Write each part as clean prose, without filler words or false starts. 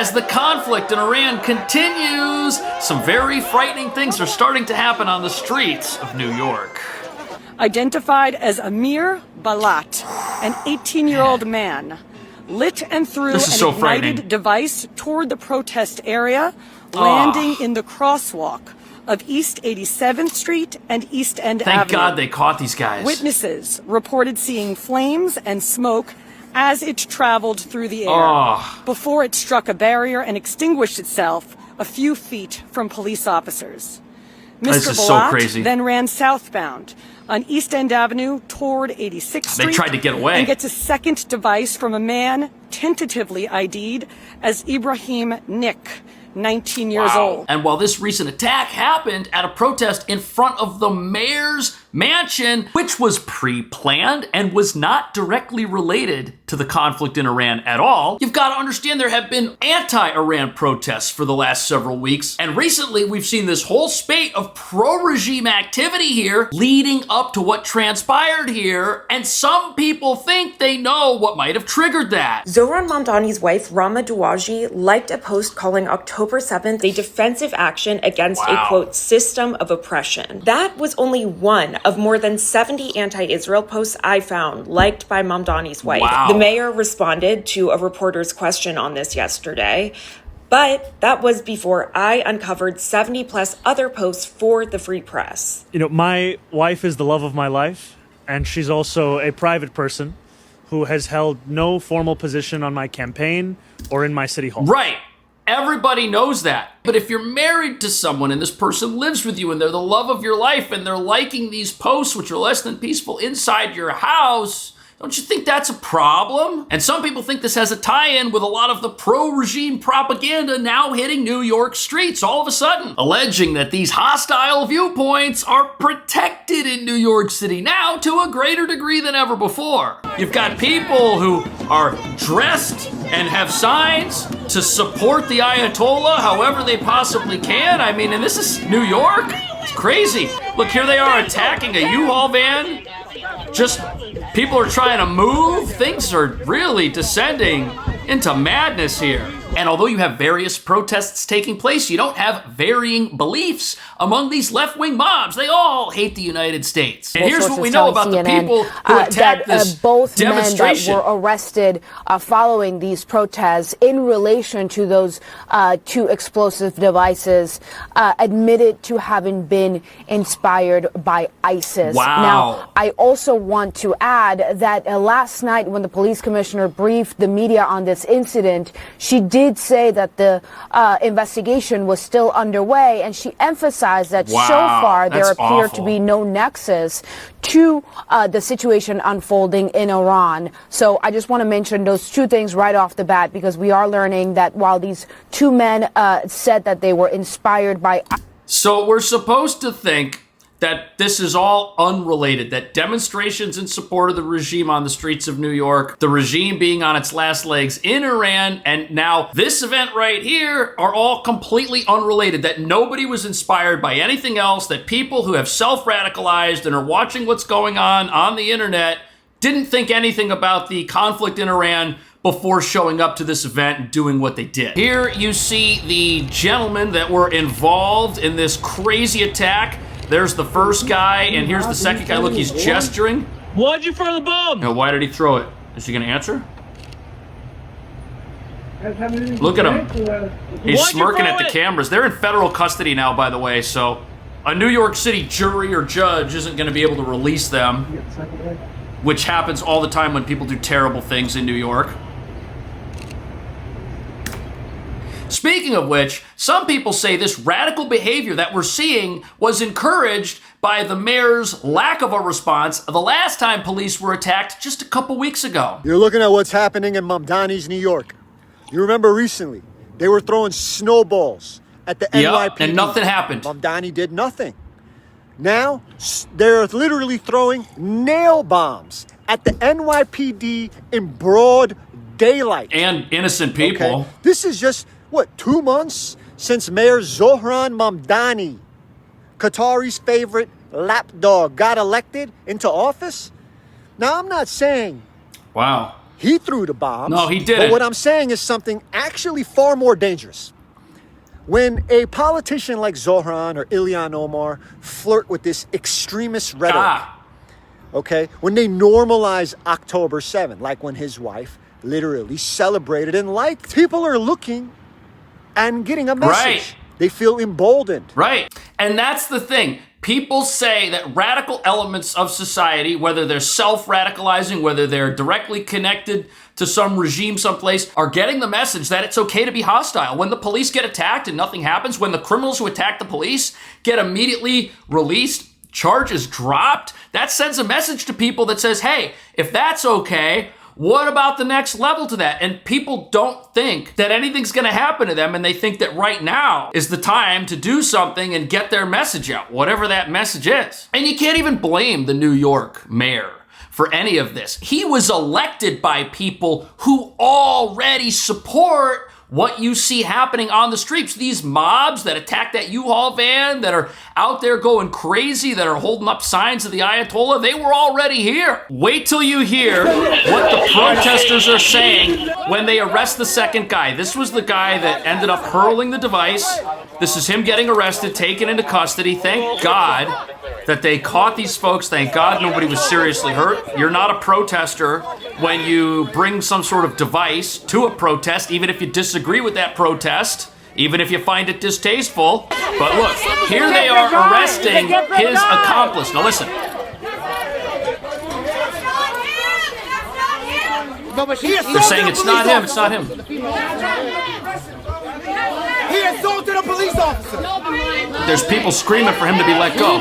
As the conflict in Iran continues, some very frightening things are starting to happen on the streets of New York. Identified as Amir Balat, an 18-year-old man, lit and threw an ignited device toward the protest area, landing in the crosswalk of East 87th Street and East End Avenue. Thank God they caught these guys. Witnesses reported seeing flames and smoke as it traveled through the air before it struck a barrier and extinguished itself a few feet from police officers. Mr. Balat then ran southbound on East End Avenue toward 86th Street. They tried to get away. And gets a second device from a man tentatively ID'd as Ibrahim Nick, 19 years old. And while this recent attack happened at a protest in front of the mayor's mansion, which was pre-planned and was not directly related to the conflict in Iran at all, you've got to understand there have been anti-Iran protests for the last several weeks. And recently we've seen this whole spate of pro-regime activity here leading up to what transpired here. And some people think they know what might have triggered that. Zohran Mamdani's wife, Rama Douaji, liked a post calling October 7th a defensive action against a, quote, system of oppression. That was only one of more than 70 anti-Israel posts I found liked by Mamdani's wife. The mayor responded to a reporter's question on this yesterday, but that was before I uncovered 70 plus other posts for the Free Press. You know, my wife is the love of my life, and she's also a private person who has held no formal position on my campaign or in my city hall. Right. Everybody knows that. But if you're married to someone and this person lives with you and they're the love of your life and they're liking these posts which are less than peaceful inside your house, don't you think that's a problem? And some people think this has a tie-in with a lot of the pro-regime propaganda now hitting New York streets all of a sudden, alleging that these hostile viewpoints are protected in New York City now to a greater degree than ever before. You've got people who are dressed and have signs to support the Ayatollah however they possibly can. I mean, and this is New York? It's crazy. Look, here they are attacking a U-Haul van. Just people are trying to move. Things are really descending into madness here. And although you have various protests taking place, you don't have varying beliefs among these left-wing mobs. They all hate the United States. And here's what we know about the people who attacked this both demonstration. men that were arrested following these protests in relation to those two explosive devices admitted to having been inspired by ISIS. Now, I also want to add that last night when the police commissioner briefed the media on this incident, she did say that the investigation was still underway, and she emphasized that so far there appear to be no nexus to the situation unfolding in Iran. So I just want to mention those two things right off the bat, because we are learning that while these two men said that they were inspired by... So we're supposed to think that this is all unrelated, that demonstrations in support of the regime on the streets of New York, the regime being on its last legs in Iran, and now this event right here are all completely unrelated, that nobody was inspired by anything else, that people who have self-radicalized and are watching what's going on the internet didn't think anything about the conflict in Iran before showing up to this event and doing what they did. Here you see the gentlemen that were involved in this crazy attack. There's the first guy, and here's the second guy. Look, he's gesturing. Why'd you throw the bomb? Now, why did he throw it? Is he gonna answer? Look at him. He's smirking at the cameras. They're in federal custody now, by the way, so a New York City jury or judge isn't gonna be able to release them, which happens all the time when people do terrible things in New York. Speaking of which, some people say this radical behavior that we're seeing was encouraged by the mayor's lack of a response the last time police were attacked just a couple weeks ago. You're looking at what's happening in Mamdani's New York. You remember recently, they were throwing snowballs at the NYPD. And nothing happened. Mamdani did nothing. Now, they're literally throwing nail bombs at the NYPD in broad daylight. And innocent people. Okay. This is just... what, 2 months since Mayor Zohran Mamdani, Qatari's favorite lapdog, got elected into office? Now, I'm not saying he threw the bombs. No, he didn't. But what I'm saying is something actually far more dangerous. When a politician like Zohran or Ilhan Omar flirt with this extremist rhetoric, okay, when they normalize October 7th, like when his wife literally celebrated and liked, people are looking and getting a message. Right. They feel emboldened. Right. And that's the thing. People say that radical elements of society, whether they're self-radicalizing, whether they're directly connected to some regime someplace, are getting the message that it's okay to be hostile. When the police get attacked and nothing happens, when the criminals who attack the police get immediately released, charges dropped, that sends a message to people that says, hey, if that's okay, what about the next level to that? And people don't think that anything's going to happen to them, and they think that right now is the time to do something and get their message out, whatever that message is. And you can't even blame the New York mayor for any of this. He was elected by people who already support what you see happening on the streets. These mobs that attack that U-Haul van, that are out there going crazy, that are holding up signs of the Ayatollah, they were already here. Wait till you hear what the protesters are saying when they arrest the second guy. This was the guy that ended up hurling the device. This is him getting arrested, taken into custody. Thank God that they caught these folks. Thank God nobody was seriously hurt. You're not a protester when you bring some sort of device to a protest, even if you disagree with that protest, even if you find it distasteful. But look, here they are arresting his accomplice. Now listen. They're saying it's not him, it's not him. He assaulted a police officer. There's people screaming for him to be let go.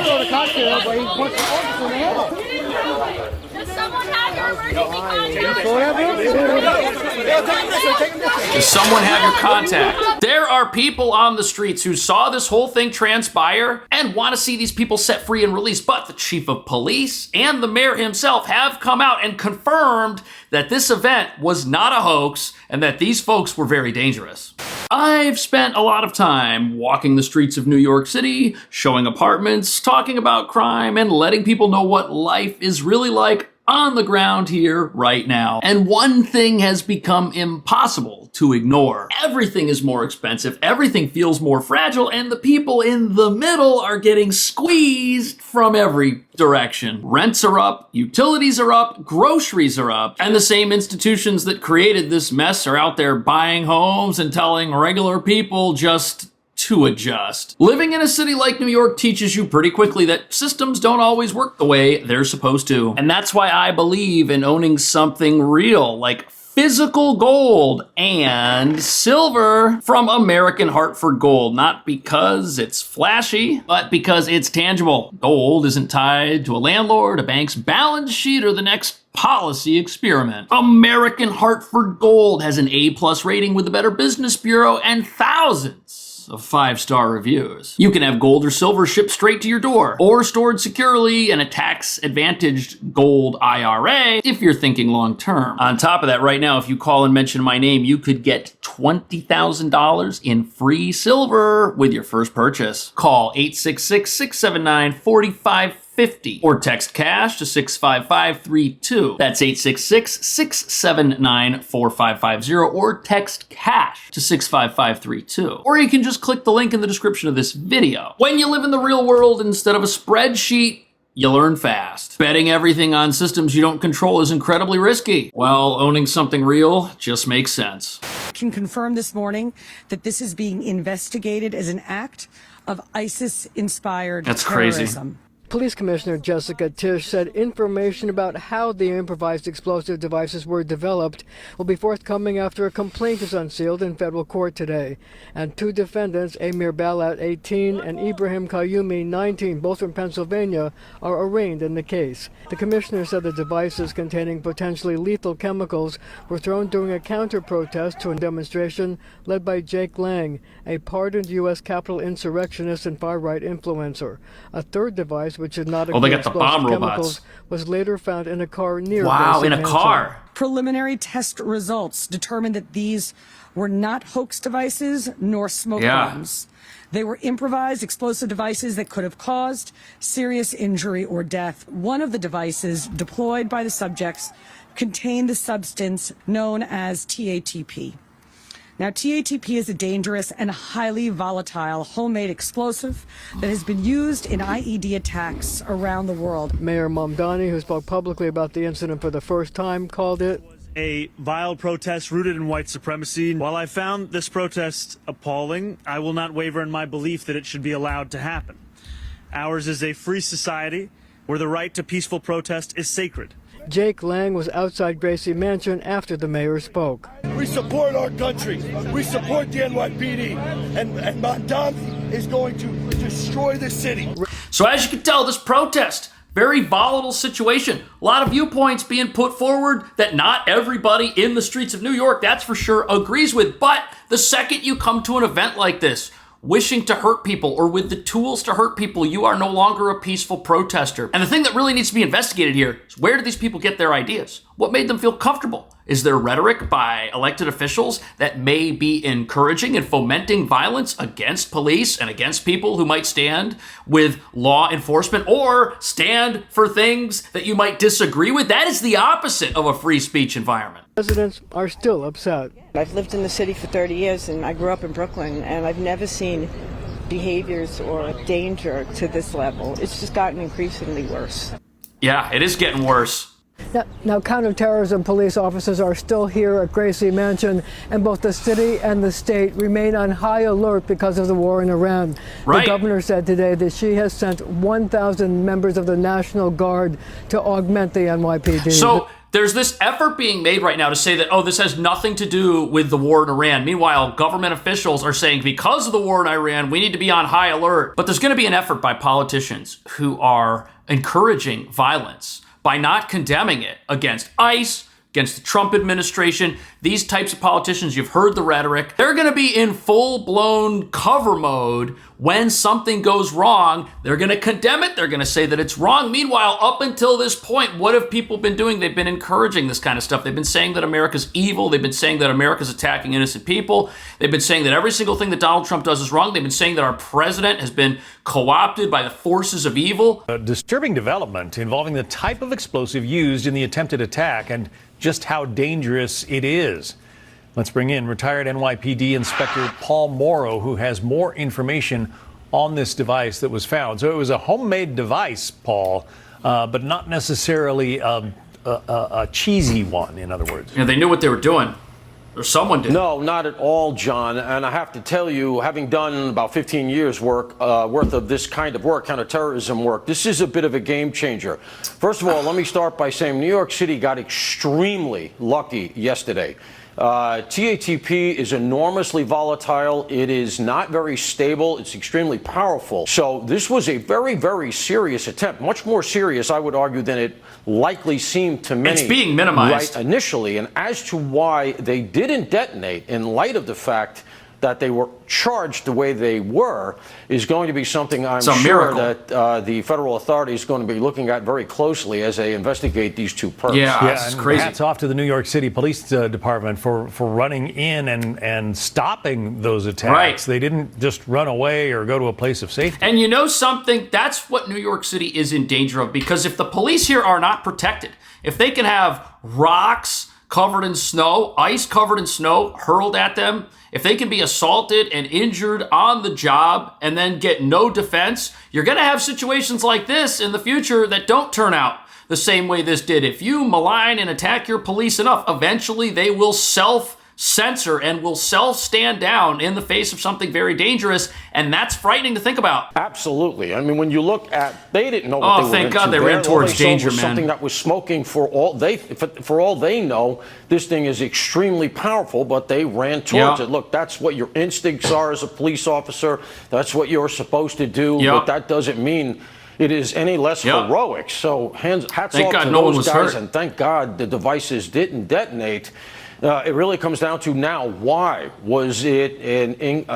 Does someone have your contact? There are people on the streets who saw this whole thing transpire and want to see these people set free and released. But the chief of police and the mayor himself have come out and confirmed that this event was not a hoax and that these folks were very dangerous. I've spent a lot of time walking the streets of New York City, showing apartments, talking about crime, and letting people know what life is really like on the ground here right now. And one thing has become impossible to ignore. Everything is more expensive, everything feels more fragile, and the people in the middle are getting squeezed from every direction. Rents are up, utilities are up, groceries are up, and the same institutions that created this mess are out there buying homes and telling regular people just to adjust. Living in a city like New York teaches you pretty quickly that systems don't always work the way they're supposed to. And that's why I believe in owning something real, like physical gold and silver from American Hartford Gold. Not because it's flashy, but because it's tangible. Gold isn't tied to a landlord, a bank's balance sheet, or the next policy experiment. American Hartford Gold has an A+ rating with the Better Business Bureau and thousands of 5-star reviews. You can have gold or silver shipped straight to your door or stored securely in a tax-advantaged gold IRA if you're thinking long-term. On top of that, right now, if you call and mention my name, you could get $20,000 in free silver with your first purchase. Call 866-679-4550 or text cash to 65532. That's 866-679-4550 or text cash to 65532. Or you can just click the link in the description of this video. When you live in the real world instead of a spreadsheet, you learn fast. Betting everything on systems you don't control is incredibly risky, while owning something real just makes sense. Can confirm this morning that this is being investigated as an act of ISIS-inspired That's terrorism. crazy. Police Commissioner Jessica Tisch said information about how the improvised explosive devices were developed will be forthcoming after a complaint is unsealed in federal court today. And two defendants, Amir Balat, 18, and Ibrahim Qayyumi, 19, both from Pennsylvania, are arraigned in the case. The commissioner said the devices containing potentially lethal chemicals were thrown during a counter-protest to a demonstration led by Jake Lang, a pardoned U.S. Capitol insurrectionist and far-right influencer. A third device, which did not include explosive chemicals, was later found in a car near Wow, in a car. Preliminary test results determined that these were not hoax devices nor smoke bombs. They were improvised explosive devices that could have caused serious injury or death. One of the devices deployed by the subjects contained the substance known as TATP. Now, TATP is a dangerous and highly volatile homemade explosive that has been used in IED attacks around the world. Mayor Mamdani, who spoke publicly about the incident for the first time, called it a vile protest rooted in white supremacy. While I found this protest appalling, I will not waver in my belief that it should be allowed to happen. Ours is a free society where the right to peaceful protest is sacred. Jake Lang was outside Gracie Mansion after the mayor spoke. We support our country. We support the NYPD. And Mamdani is going to destroy the city. So as you can tell, this protest, very volatile situation. A lot of viewpoints being put forward that not everybody in the streets of New York, that's for sure, agrees with. But the second you come to an event like this, wishing to hurt people or with the tools to hurt people, you are no longer a peaceful protester. And the thing that really needs to be investigated here is, where do these people get their ideas? What made them feel comfortable? Is there rhetoric by elected officials that may be encouraging and fomenting violence against police and against people who might stand with law enforcement or stand for things that you might disagree with? That is the opposite of a free speech environment. Residents are still upset. I've lived in the city for 30 years and I grew up in Brooklyn, and I've never seen behaviors or danger to this level. It's just gotten increasingly worse. Yeah, it is getting worse. Now, counterterrorism police officers are still here at Gracie Mansion, and both the city and the state remain on high alert because of the war in Iran. Right. The governor said today that she has sent 1,000 members of the National Guard to augment the NYPD. So there's this effort being made right now to say that, oh, this has nothing to do with the war in Iran. Meanwhile, government officials are saying because of the war in Iran, we need to be on high alert. But there's going to be an effort by politicians who are encouraging violence by not condemning it against ICE, against the Trump administration. These types of politicians, you've heard the rhetoric, they're going to be in full-blown cover mode when something goes wrong. They're going to condemn it. They're going to say that it's wrong. Meanwhile, up until this point, what have people been doing? They've been encouraging this kind of stuff. They've been saying that America's evil. They've been saying that America's attacking innocent people. They've been saying that every single thing that Donald Trump does is wrong. They've been saying that our president has been co-opted by the forces of evil. A disturbing development involving the type of explosive used in the attempted attack and just how dangerous it is. Let's bring in retired NYPD Inspector Paul Morrow, who has more information on this device that was found. So it was a homemade device, Paul, but not necessarily a cheesy one, in other words. Yeah, they knew what they were doing. Or someone did. No, not at all, John. And I have to tell you, having done about 15 years worth of this kind of work, counterterrorism work, this is a bit of a game changer. First of all, let me start by saying New York City got extremely lucky yesterday. TATP is enormously volatile. It is not very stable. It's extremely powerful. So this was a very, very serious attempt, much more serious, I would argue, than it likely seemed to many. It's being minimized. Right initially. And as to why they didn't detonate, in light of the fact that they were charged the way they were, is going to be something I'm sure that the federal authorities are going to be looking at very closely as they investigate these two perps. Yeah, it's crazy. Hats off to the New York City Police Department for running in and stopping those attacks. Right. They didn't just run away or go to a place of safety. And you know something? That's what New York City is in danger of, because if the police here are not protected, if they can have rocks covered in snow, ice covered in snow hurled at them, if they can be assaulted and injured on the job and then get no defense, you're going to have situations like this in the future that don't turn out the same way this did. If you malign and attack your police enough, eventually they will self-censor and will self-stand down in the face of something very dangerous, and that's frightening to think about. Absolutely. I mean, when you look at, they didn't know what they were into. Oh, thank God they ran towards danger, man. Something that was smoking for all they know. This thing is extremely powerful, but they ran towards it. Look, that's what your instincts are as a police officer. That's what you're supposed to do. But that doesn't mean it is any less heroic. So hats off to those guys, and thank God the devices didn't detonate. It really comes down to now, why? Was it an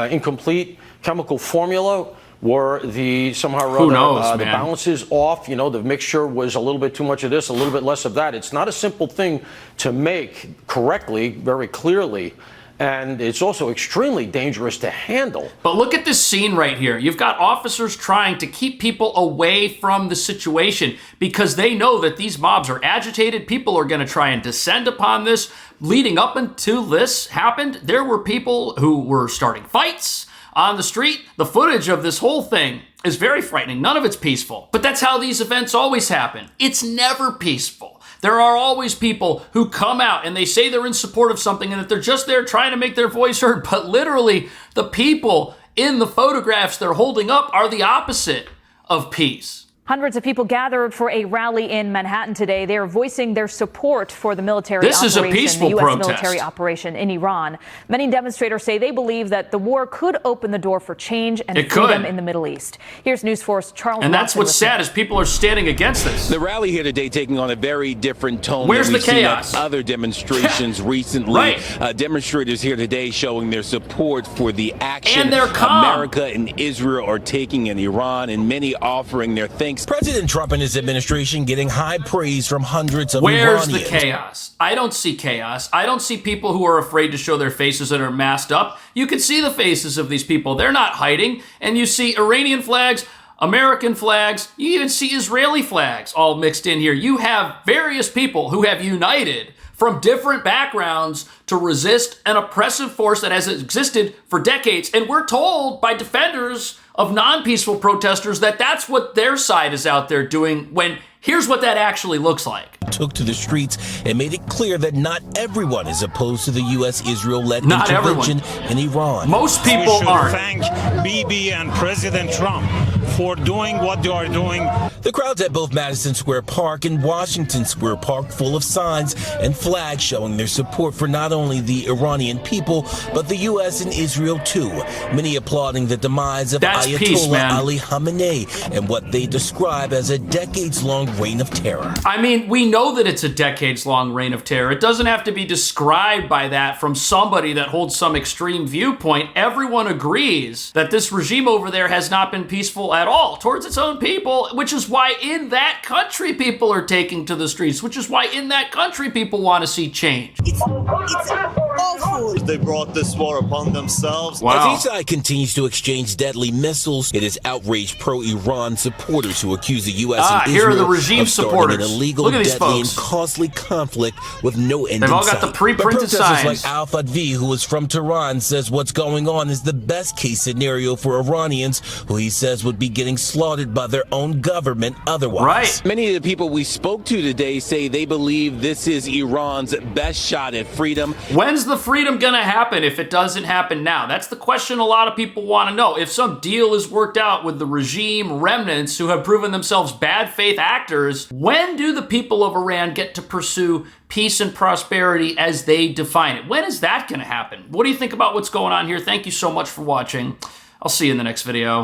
incomplete chemical formula? Were the the balances off? You know, the mixture was a little bit too much of this, a little bit less of that. It's not a simple thing to make correctly, very clearly. and it's also extremely dangerous to handle. But look at this scene right here. You've got officers trying to keep people away from the situation because they know that these mobs are agitated. People are going to try and descend upon this. Leading up until this happened, there were people who were starting fights on the street. The footage of this whole thing is very frightening. None of it's peaceful. But that's how these events always happen. It's never peaceful. There are always people who come out and they say they're in support of something and that they're just there trying to make their voice heard. But literally, the people in the photographs they're holding up are the opposite of peace. Hundreds of people gathered for a rally in Manhattan today. They are voicing their support for the military This operation, is a peaceful the U.S. protest. military operation in Iran. Many demonstrators say they believe that the war could open the door for change and freedom in the Middle East. Here's News Force Charles. And that's what's sad is people are standing against this. The rally here today taking on a very different tone. Where's than the we've seen chaos? at other demonstrations recently. Right. Demonstrators here today showing their support for the action And they're calm. America and Israel are taking in Iran, and many offering their thanks. President Trump and his administration getting high praise from hundreds of Where's Iranians. the chaos? I don't see chaos. I don't see people who are afraid to show their faces and are masked up. You can see the faces of these people. They're not hiding. And you see Iranian flags, American flags, you even see Israeli flags all mixed in here. You have various people who have united from different backgrounds to resist an oppressive force that has existed for decades. And we're told by defenders of non-peaceful protesters that that's what their side is out there doing, when here's what that actually looks like. Took to the streets and made it clear that not everyone is opposed to the U.S.-Israel-led Not intervention in Iran. Most people we should aren't. Thank Bibi and President Trump for doing what they are doing. The crowds at both Madison Square Park and Washington Square Park full of signs and flags showing their support for not only the Iranian people, but the U.S. and Israel too. Many applauding the demise of Ayatollah Ali Khamenei and what they describe as a decades-long reign of terror. I mean, we know that it's a decades-long reign of terror. It doesn't have to be described by that from somebody that holds some extreme viewpoint. Everyone agrees that this regime over there has not been peaceful at all towards its own people, which is why in that country people are taking to the streets, which is why in that country people want to see change. It's awful. They brought this war upon themselves. Wow. As each side continues to exchange deadly missiles, it is outraged pro-Iran supporters who accuse the U.S. and Israel here are the regime of starting supporters. an illegal, Look at these deadly, and folks. costly conflict with no end They've in all got sight. the pre-printed But protesters signs. like Al Fadvi, who is from Tehran, says what's going on is the best case scenario for Iranians, who he says would be getting slaughtered by their own government otherwise. Right. Many of the people we spoke to today say they believe this is Iran's best shot at freedom. When's the freedom gonna happen if it doesn't happen now? That's the question a lot of people want to know. If some deal is worked out with the regime remnants who have proven themselves bad faith actors, when do the people of Iran get to pursue peace and prosperity as they define it? When is that gonna happen? What do you think about what's going on here? Thank you so much for watching. I'll see you in the next video.